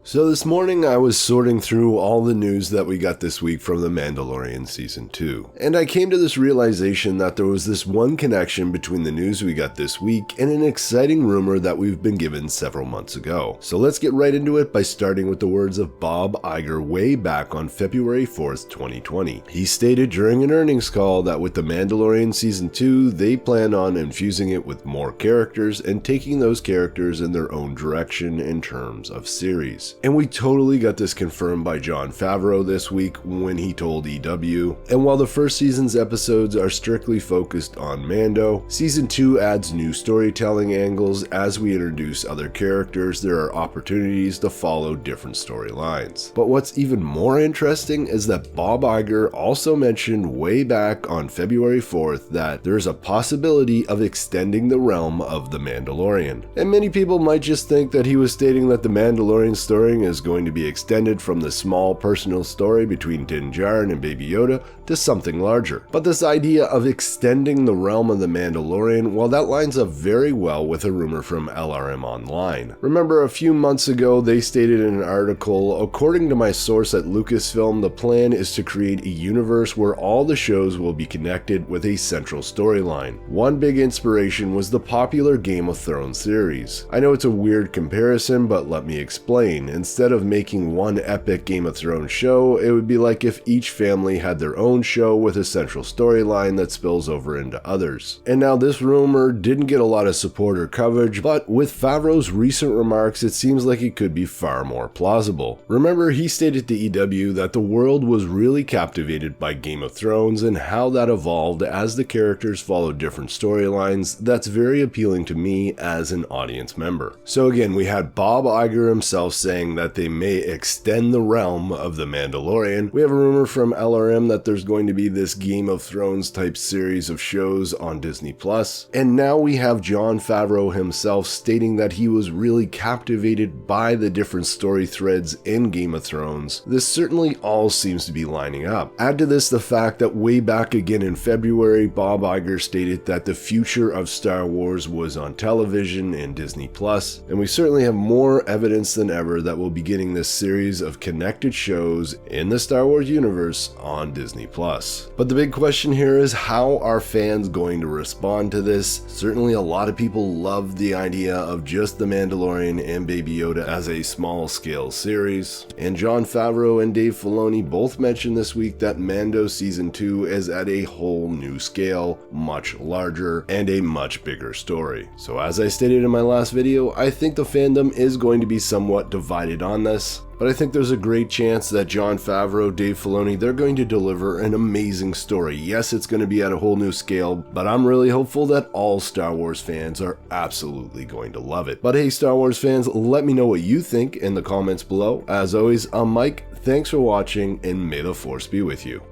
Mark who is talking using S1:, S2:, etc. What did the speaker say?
S1: So this morning I was sorting through all the news that we got this week from The Mandalorian Season 2, and I came to this realization that there was this one connection between the news we got this week and an exciting rumor that we've been given several months ago. So let's get right into it by starting with the words of Bob Iger way back on February 4th, 2020. He stated during an earnings call that with The Mandalorian Season 2, they plan on infusing it with more characters and taking those characters in their own direction in terms of series. And we totally got this confirmed by Jon Favreau this week when he told EW. And while the first season's episodes are strictly focused on Mando, Season 2 adds new storytelling angles. As we introduce other characters, there are opportunities to follow different storylines. But what's even more interesting is that Bob Iger also mentioned way back on February 4th that there's a possibility of extending the realm of The Mandalorian. And many people might just think that he was stating that The Mandalorian story is going to be extended from the small personal story between Din Djarin and Baby Yoda to something larger. But this idea of extending the realm of The Mandalorian, well, that lines up very well with a rumor from LRM Online. Remember, a few months ago, they stated in an article, according to my source at Lucasfilm, the plan is to create a universe where all the shows will be connected with a central storyline. One big inspiration was the popular Game of Thrones series. I know it's a weird comparison, but let me explain. Instead of making one epic Game of Thrones show, it would be like if each family had their own show with a central storyline that spills over into others. And now this rumor didn't get a lot of support or coverage, but with Favreau's recent remarks, it seems like it could be far more plausible. Remember, he stated to EW that the world was really captivated by Game of Thrones and how that evolved as the characters followed different storylines. That's very appealing to me as an audience member. So again, we had Bob Iger himself saying that they may extend the realm of The Mandalorian. We have a rumor from LRM that there's going to be this Game of Thrones type series of shows on Disney+. And now we have Jon Favreau himself stating that he was really captivated by the different story threads in Game of Thrones. This certainly all seems to be lining up. Add to this the fact that way back again in February, Bob Iger stated that the future of Star Wars was on television and Disney+, and we certainly have more evidence than ever that we'll be getting this series of connected shows in the Star Wars universe on Disney+. But the big question here is, how are fans going to respond to this? Certainly a lot of people love the idea of just The Mandalorian and Baby Yoda as a small scale series. And Jon Favreau and Dave Filoni both mentioned this week that Mando Season 2 is at a whole new scale, much larger, and a much bigger story. So as I stated in my last video, I think the fandom is going to be somewhat divided on this. But I think there's a great chance that Jon Favreau, Dave Filoni, they're going to deliver an amazing story. Yes, it's going to be at a whole new scale, but I'm really hopeful that all Star Wars fans are absolutely going to love it. But hey, Star Wars fans, let me know what you think in the comments below. As always, I'm Mike. Thanks for watching, and may the Force be with you.